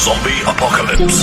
Zombie Apocalypse.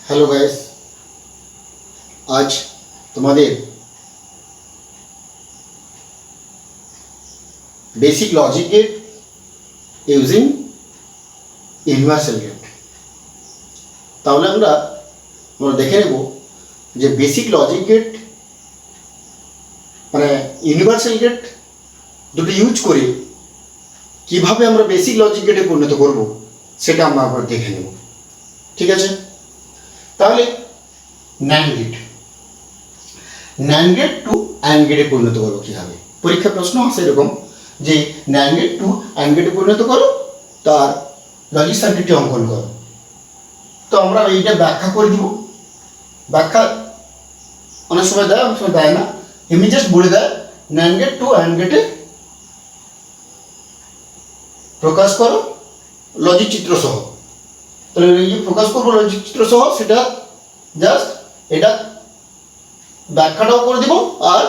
Hello guys, আজ তোমাদের basic logic gate using universal gate. তাহলে আমরা দেখে নেব যে বেসিক লজিক গেট মানে ইউনিভার্সাল গেট দুটো ইউজ করে কিভাবে আমরা বেসিক লজিক গেটে পরিণত করব সেটা আমরা আবার দেখে নেব। ঠিক আছে, তাহলে ন্যান্ড গেট টু অ্যান্ড গেটে পরিণত করবো কীভাবে? পরীক্ষা প্রশ্ন আছে এরকম যে ন্যান্ড গেট টু অ্যান্ড গেটে পরিণত করো, তার লজিক সার্কিটটি অঙ্কন করো। তো আমরা এইটা ব্যাখ্যা করে দিব। ব্যাখ্যা অনেক সময় দেয়, অনেক সময় দেয় না, এমনি জাস্ট বলে দেয় ন্যান্ড গেট টু অ্যান্ড গেটে প্রকাশ করো লজিক চিত্র সহ। তাহলে এই যে প্রকাশ করবো লজিক চিত্র সহ, সেটা জাস্ট এটা ব্যাখ্যাটাও করে দিব আর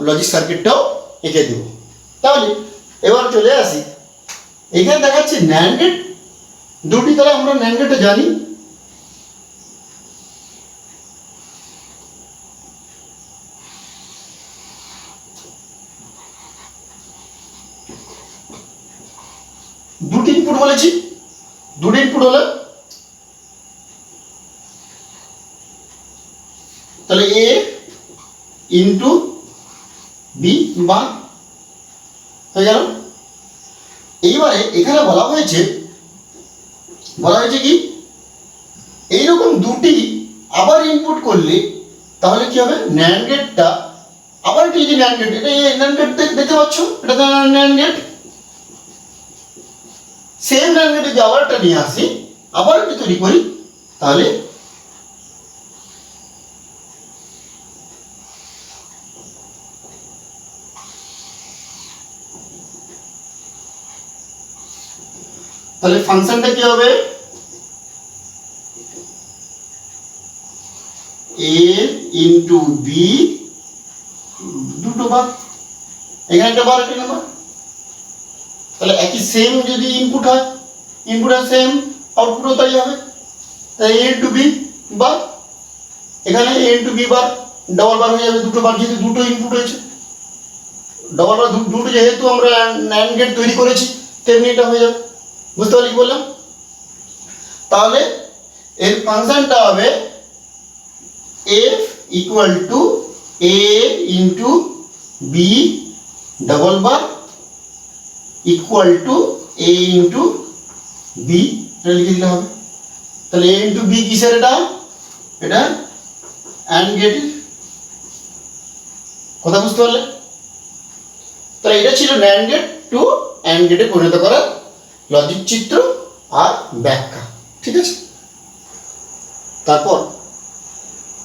লজিক সার্কিটটাও এঁকে দিব। তাহলে এবার চলে আসি, এখানে দেখাচ্ছে ন্যান্ড গেট দুটি। তাহলে আমরা ন্যান্ড গেটে জানি দুটি ইনপুট বলেছি, দুটি ইনপুট হলে তাহলে এ ইন্টু বি মান হয়ে গেল। এইবারে এখানে বলা হয়েছে কি এইরকম দুটি আবার ইনপুট করলে তাহলে কি হবে? ন্যান্ড গেটটা আবার একটি যদি ন্যান্ড গেট, এটা ন্যান্ড গেট দেখতে পাচ্ছ, এটা তো ন্যান্ড গেট। সেম ন্যান্ড গেটে যে আবার একটা নিয়ে আসি, আবার একটি তৈরি করি, তাহলে ফাংশনটা কি হবে? এ ইন্টু বি দুটো বার, এখানে একটা বার, একটা নাম্বার। তাহলে একই সেম যদি ইনপুট হয় সেম, আউটপুটও তাই হবে। তাই এ ইন্টু বি বার, এখানে a into B bar double bar হয়ে যাবে, দুটো বার, যেহেতু দুটো ইনপুট হয়েছে ডবল বার, দুটো যেহেতু আমরা ন্যান্ড গেট তৈরি করেছি তেমনি এটা হয়ে যাবে। বুঝতে পারলি কি বললাম? তাহলে এর ফাংশনটা হবে f equal to a into B double bar equal to a into B, এটা লিখে দিলে হবে। তাহলে a ইন্টু বি কিসের? এটা অ্যান্ড গেটের কথা বুঝতে পারলে? তাহলে এটা ছিল ন্যান্ড গেট টু অ্যান্ড গেটে পরিণত করা লজিক চিত্র আর ব্যাখ্যা। ঠিক আছে, তারপর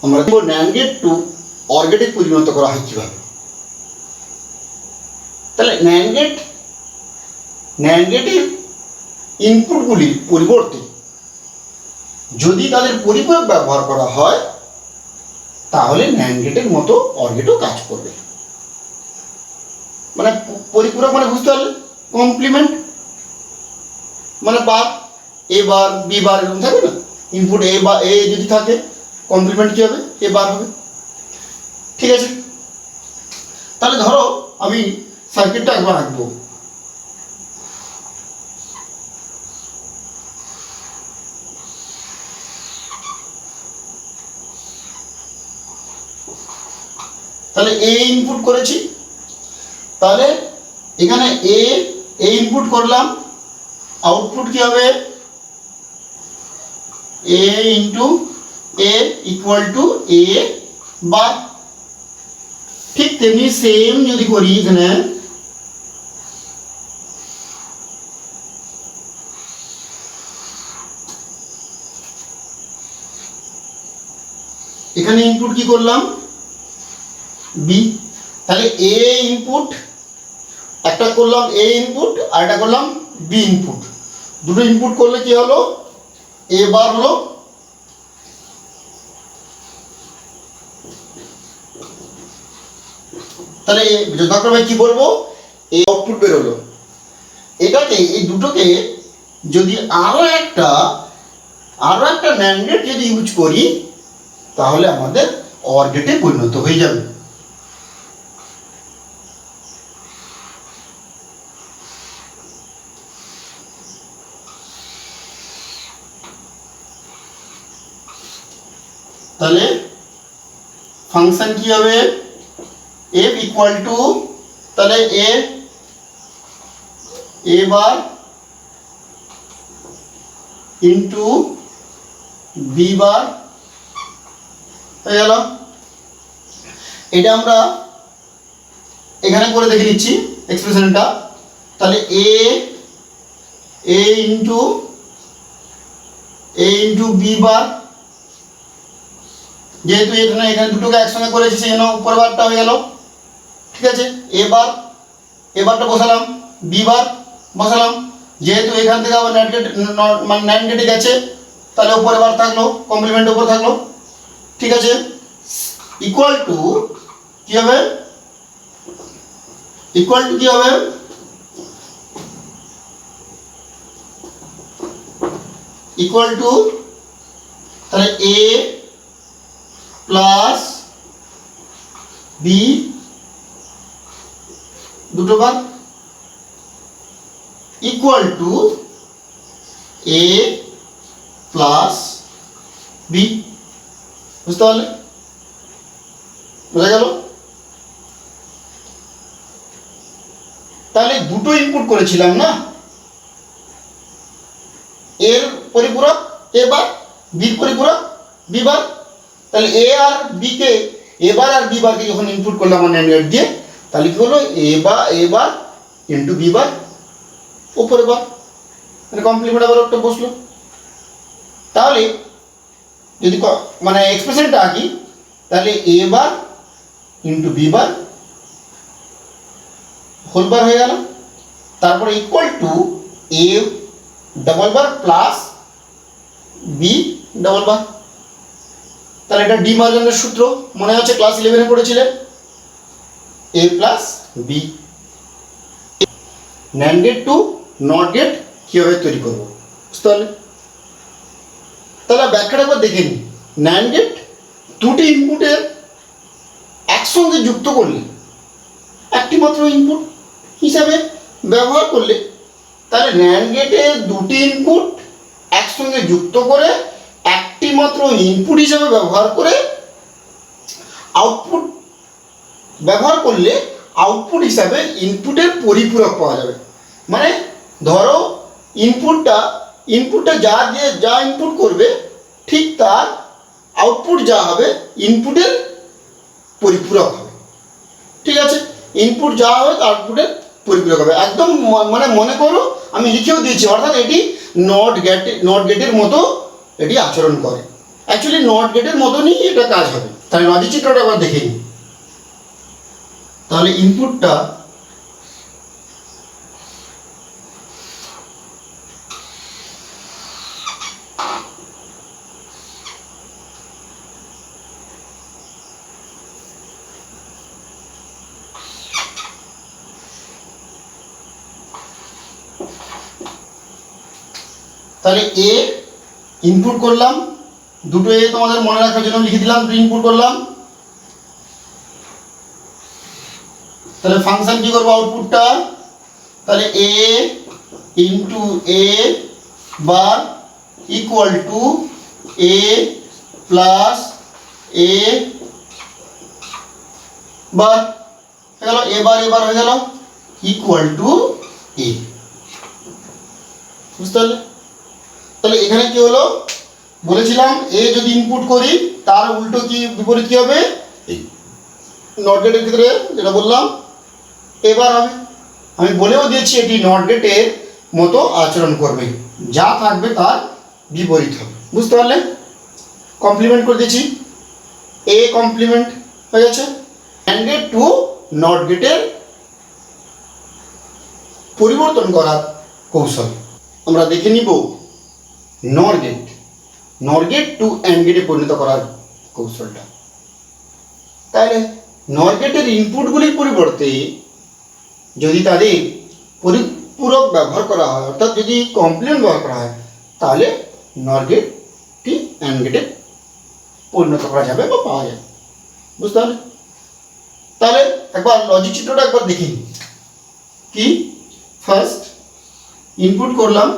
আমরা দেখব ন্যান্ড গেট টু অর গেটে পরিণত করা হয় কিভাবে। তাহলে ন্যান্ড গেটের ইনপুটগুলির পরিবর্তে যদি তাদের পরিপূরক ব্যবহার করা হয় তাহলে ন্যান্ড গেটের মতো অর গেটও কাজ করবে। মানে পরিপূরক মানে বুঝতে পারলে? কমপ্লিমেন্ট মানে বার, এ বার বি বার এরকম থাকবে না? ইনপুট এ বা এ যদি থাকে, কমপ্লিমেন্ট কি হবে? এ বার হবে। ঠিক আছে, তাহলে ধরো আমি সার্কিটটা একবার আঁকবো। তাহলে এ ইনপুট করেছি, তাহলে এখানে এ ইনপুট করলাম, আউটপুট কি হবে? এ into A equal to A বার। ঠিক তেমনি সেম যদি করি এখানে, ইনপুট কি করলাম? বি। তাহলে এ ইনপুট একটা করলাম, এ ইনপুট, আর একটা করলাম বি ইনপুট। দুটো ইনপুট করলে কি হলো? এ বার হলো, তাহলে যথাক্রমে কি বলবো, এই আউটপুট বেরোলো। এটাকে এই দুটোকে যদি আরো একটা ন্যান্ড গেট যদি ইউজ করি তাহলে আমাদের অর গেটে পরিণত হয়ে যাবে। তাহলে ফাংশন কি হবে, f ইকুয়াল টু, তাহলে a বার ইন্টু b বার হয়ে গেল। এটা আমরা এখানে করে দেখে নিচ্ছি এক্সপ্রেশনটা। তাহলে a ইন্টু b বার, যেহেতু এখানে দুটোকে একসঙ্গে করেছি সেই জন্য উপরের বারটা হয়ে গেল। ঠিক আছে, এবারটা বসালাম, বি বার বসালাম, যেহেতু এখান থেকে আবার ন্যান্ড গেটে গেছে তাহলে উপরে বার থাকলো, কমপ্লিমেন্ট উপরে থাকলো। ঠিক আছে, ইকুয়াল টু কি হবে, ইকুয়াল টু তাহলে a প্লাস বি দুটো বার equal to a plus B. বুঝতে পারলে, বোঝা গেল? তাহলে দুটো ইনপুট করেছিলাম না, এর পরিপূরক এ বার, বির পরিপূরক বি বার। তাহলে এ আর বি কে, এ বার আর বি বারকে যখন ইনপুট করলাম ন্যান্ড গেট দিয়ে, তাহলে কি হলো, এ বার ইন্টু বি বার উপরে বার, মানে কমপ্লিমেন্ট আবার একটা বসলো। তাহলে যদি মানে এক্সপ্রেশনটা আঁকি তাহলে A bar into B bar whole bar হয়ে গেল, তারপরে equal to A double bar plus B double bar. তাহলে এটা ডি মর্গানের সূত্র মনে হচ্ছে ক্লাস 11-এ পড়েছিলেন, A plus B. NAND gate to NOT gate কিভাবে তৈরি করবো বুঝতে পারলে? তাহলে ব্যাখ্যাটা একবার দেখে নিই। ন্যান্ড গেট দুটি ইনপুটের একসঙ্গে যুক্ত করলে, একটি মাত্র ইনপুট হিসাবে ব্যবহার করলে, তাহলে ন্যান্ড গেটে দুটি ইনপুট একসঙ্গে যুক্ত করে একটি মাত্র ইনপুট হিসাবে ব্যবহার করে আউটপুট ব্যবহার করলে আউটপুট হিসাবে ইনপুটের পরিপূরক পাওয়া যাবে। মানে ধরো ইনপুটটা যা ইনপুট করবে ঠিক তার আউটপুট যা হবে ইনপুটের পরিপূরক হবে। ঠিক আছে, ইনপুট যা হবে তার আউটপুটের পরিপূরক হবে। একদম মানে মনে করো আমি লিখেও দিয়েছি, অর্থাৎ এটি নট গেটের মতো এটি আচরণ করে। অ্যাকচুয়ালি নট গেটের মতনই এটা কাজ হবে। তাহলে লজিক চিত্রটা আবার দেখে নিই। তাহলে ইনপুটটা তাহলে এ ইনপুট করলাম, দুটো এ তোমাদের মনে রাখার জন্য লিখে দিলাম, দুটো ইনপুট করলাম। তাহলে ফাংশন কি করবো, আউটপুটটা তাহলে A into A bar equal to A plus A bar হয়ে গেল, এ বার হয়ে গেল ইকুয়াল টু এ। বুঝতে পারলে? তাহলে এখানে কি হলো, বলেছিলাম এ যদি ইনপুট করি তার উল্টো কি বিপরীত কি হবে, নট গেটের ক্ষেত্রে যেটা বললাম এবার হবে। আমি বলেও দিয়েছি এটি নট গেটের মতো আচরণ করবে, যা থাকবে তার বিপরীত হবে। বুঝতে পারলে? কমপ্লিমেন্ট করে দিয়েছি, এ কমপ্লিমেন্ট হয়ে গেছে। অ্যান্ড গেট টু নট গেটের পরিবর্তন করার কৌশল আমরা দেখে নিব। নট গেট টু অ্যান্ড গেটে পরিণত করার কৌশলটা তাহলে নর গেটের ইনপুটগুলির পরিবর্তে যদি তাদের পরিপূরক ব্যবহার করা হয়, অর্থাৎ যদি কমপ্লিমেন্ট ব্যবহার করা হয়, তাহলে নর গেটটি অ্যান্ড গেটে পরিণত করা যাবে বা পাওয়া যাবে। বুঝতে পারলে? তাহলে একবার লজিক চিত্রটা একবার দেখি। কি ফার্স্ট ইনপুট করলাম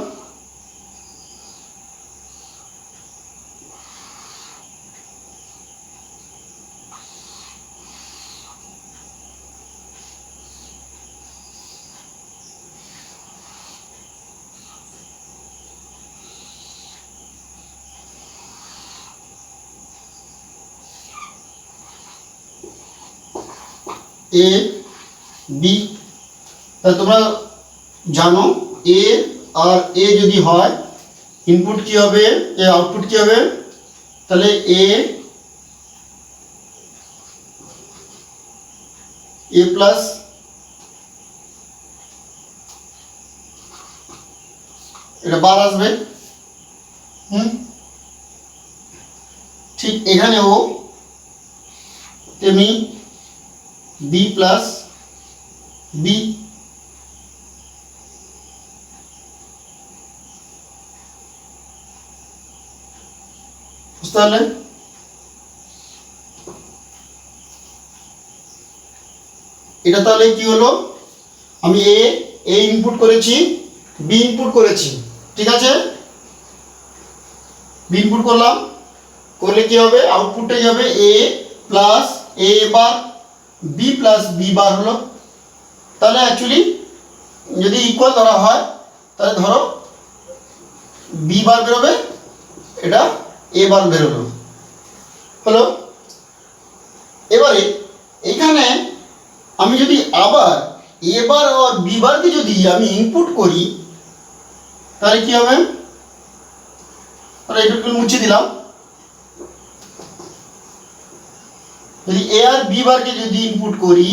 এ বি। তাহলে তোমরা জানো এ আর এ যদি হয় ইনপুট কি হবে, এ আউটপুট কি হবে? তাহলে এ প্লাস এটা বার আসবে। ঠিক এখানেও তেমনি বি প্লাস বি। বুঝতে পারলেন? এটা তাহলে কি হলো, আমি এ ইনপুট করেছি, বি ইনপুট করেছি, ঠিক আছে? বি ইনপুট করলাম, করলে কি হবে? আউটপুটটা কি হবে? A plus A bar B plus B bar হলো। তাহলে অ্যাকচুয়ালি যদি ইকুয়াল ধরা হয় তাহলে ধরো বি বার বেরোবে, এটা এ বার বেরোলো, হলো। এবারে এখানে আমি যদি আবার এ বার আর বি বারকে যদি আমি ইনপুট করি তাহলে কি হবে? তাহলে এটা মুছে দিলাম। যদি এ আর বি বারকে যদি ইনপুট করি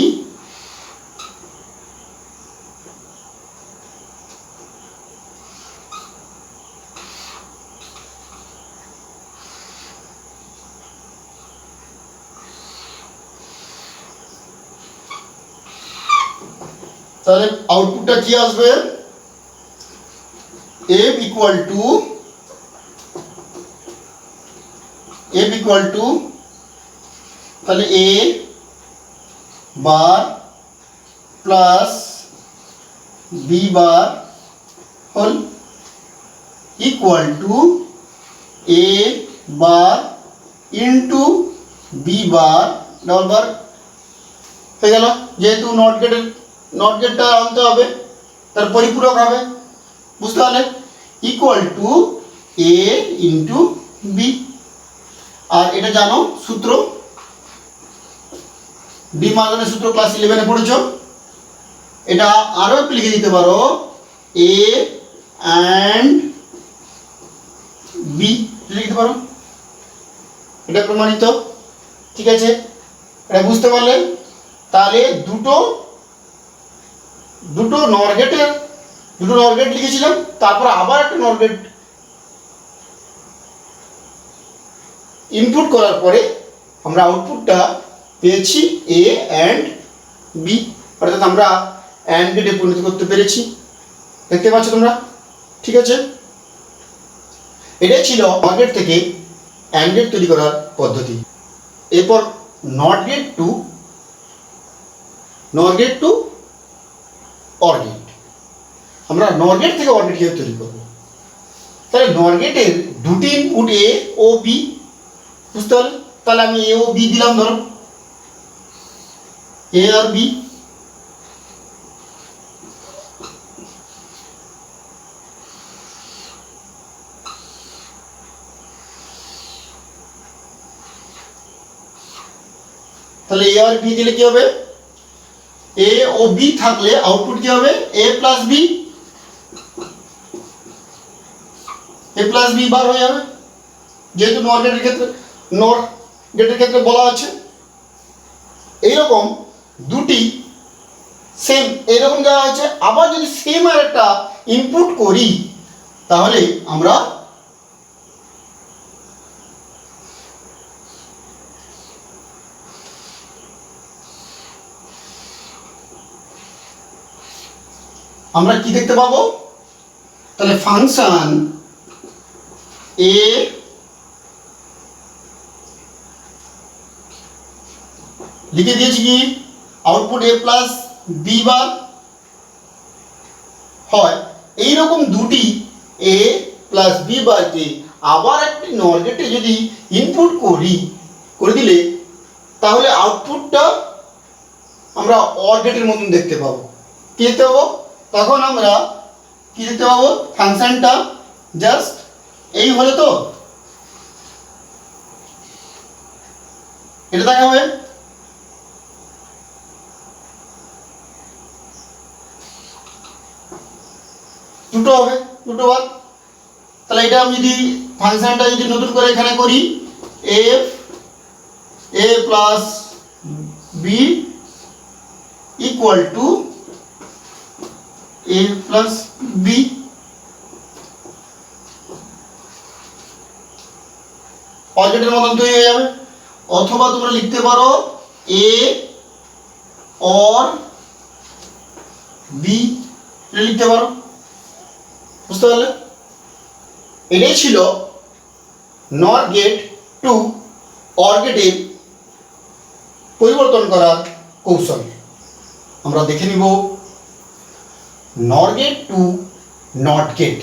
তাহলে আউটপুটটা কি আসবে? f ইকুয়াল টু তাহলে A bar plus B bar whole equal to A bar into B bar double bar হয়ে গেল। যেহেতু নট গেটটা আনতে হবে, তার পরিপূরক হবে। বুঝতে পারলে? Equal to A into B. আর এটা জানো সূত্র, ডি মর্গানের সূত্র ক্লাস 11-এ পড়েছো। এটা আরো একটু লিখে দিতে পারো, এ অ্যান্ড বি লিখতে পারো, এটা প্রমাণিত। ঠিক আছে, এটা বুঝতে পারলেন? তাহলে দুটো নর গেট লিখেছিলাম, তারপর আবার একটা নর গেট ইনপুট করার পরে আমরা আউটপুটটা পেয়েছি এ অ্যান্ড বি, অর্থাৎ আমরা অ্যান্ড গেটে পরিণত করতে পেরেছি। দেখতে পাচ্ছ তোমরা? ঠিক আছে, এটাই ছিল নর গেট থেকে অ্যান্ড গেট তৈরি করার পদ্ধতি। এরপর NOT gate to OR gate. আমরা নর গেট থেকে অর গেট কিভাবে তৈরি করবো? তাহলে নর গেটের দুটি ইনপুট এ ও বি। বুঝতে পারলে? তাহলে আমি এ ও বি দিলাম, ধরো এ আর বি। তাহলে এ আর বি দিলে কি হবে? এ ও বি থাকলে আউটপুট কি হবে? A plus B, A plus B বার হয়ে যাবে, যেহেতু নর গেটের ক্ষেত্রে বলা আছে। এইরকম দুটি সেম এরকম দেওয়া হয়েছে। আবার যদি সেম আর একটা ইনপুট করি তাহলে আমরা আমরা কি দেখতে পাবো? তাহলে ফাংশন এ লিখে দিয়েছি কি আউটপুট এ প্লাস বি বার হয়। এইরকম দুটি এ প্লাস বি বারকে আবার একটি নর গেটে যদি ইনপুট করে দিলে তাহলে আউটপুটটা আমরা অর গেটের মতন দেখতে পাবো। কি দেখতে পাবো? তখন আমরা কি দেখতে পাবো? ফাংশনটা জাস্ট এই হলে তো এটা দেখা হবে। দুটো হবে, দুটো বার। তাহলে এটা আমি যদি ফাংশনটা যদি নতুন করে এখানে করি F A plus B equal to A plus B, অর্গেটের মতন তৈরি হয়ে যাবে। অথবা তোমরা লিখতে পারো এ অর বি, এটা লিখতে পারো। বুঝতে পারলে? এটাই ছিল নর গেট টু অর গেটের পরিবর্তন করার কৌশল। আমরা দেখে নিব নর গেট টু নট গেট।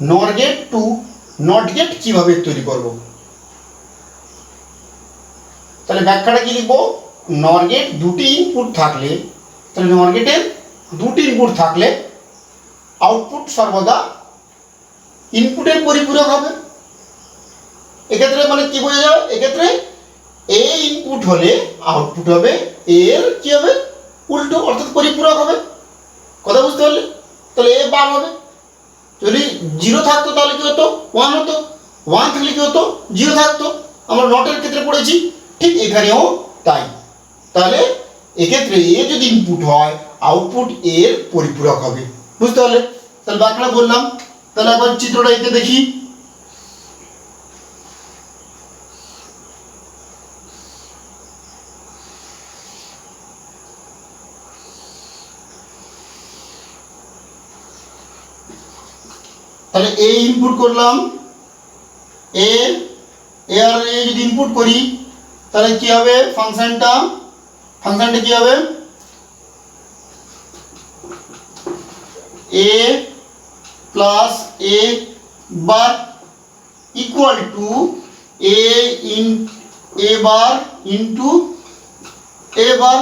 নর গেট টু নট গেট কিভাবে তৈরি করব? তাহলে ব্যাখ্যাটা কি লিখবো? নর গেট দুটি ইনপুট থাকলে, তাহলে নর গেটের দুটি ইনপুট থাকলে আউটপুট সর্বদা ইনপুটের পরিপূরক হবে। এক্ষেত্রে মানে কি বোঝা যাবে? এক্ষেত্রে এ ইনপুট হলে আউটপুট হবে এর কি হবে? উল্টো, অর্থাৎ পরিপূরক হবে। কথা বুঝতে পারলে? তাহলে এ বার হবে। যদি 0 থাকতো তাহলে কি হতো? 1 হতো। 1 থাকলে কি হতো? 0 থাকতো। আমরা নটের ক্ষেত্রে পড়েছি, ঠিক এখানেও তাই। তাহলে এক্ষেত্রে এ যদি ইনপুট হয় আউটপুট এর পরিপূরক হবে। বুঝতে পারলে? তাহলে ব্যাখ্যাটা বললাম। তাহলে একবার চিত্রটা এঁকে দেখি। তাহলে এ ইনপুট করলাম, এ আর এ যদি ইনপুট করি তাহলে কি হবে? ফাংশনটা কি হবে? A plus A bar equal to A bar into A bar.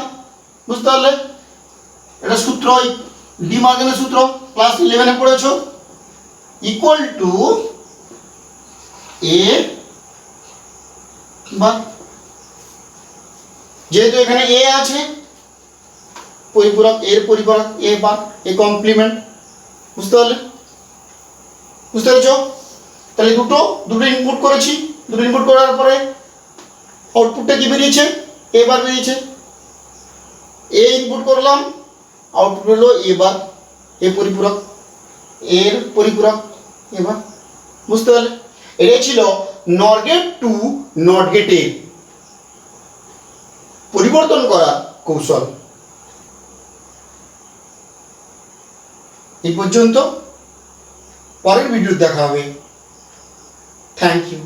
বুঝতে পারলে? এটা সূত্র, ডি মার্গানের সূত্র, ক্লাস 11-এ পড়েছো। ইকুয়াল টু এ বার, যেহেতু এখানে এ আছে পরিপূরক, এর পরিপূরক এ বার, এ কমপ্লিমেন্ট। বুঝতে পারলে? বুঝতে পেরেছো? তাহলে দুটো ইনপুট করেছি। দুটো ইনপুট করার পরে আউটপুটটা কি বেরিয়েছে? এ বার বেরিয়েছে। এ ইনপুট করলাম, আউটপুট হলো এ বার, এ পরিপূরক, এর পরিপূরক এ বার। বুঝতে পারলে? এটাই ছিল নর গেট টু নট গেটের পরিবর্তন করা কৌশল। এই পর্যন্ত, পরের ভিডিও দেখা হবে। Thank you.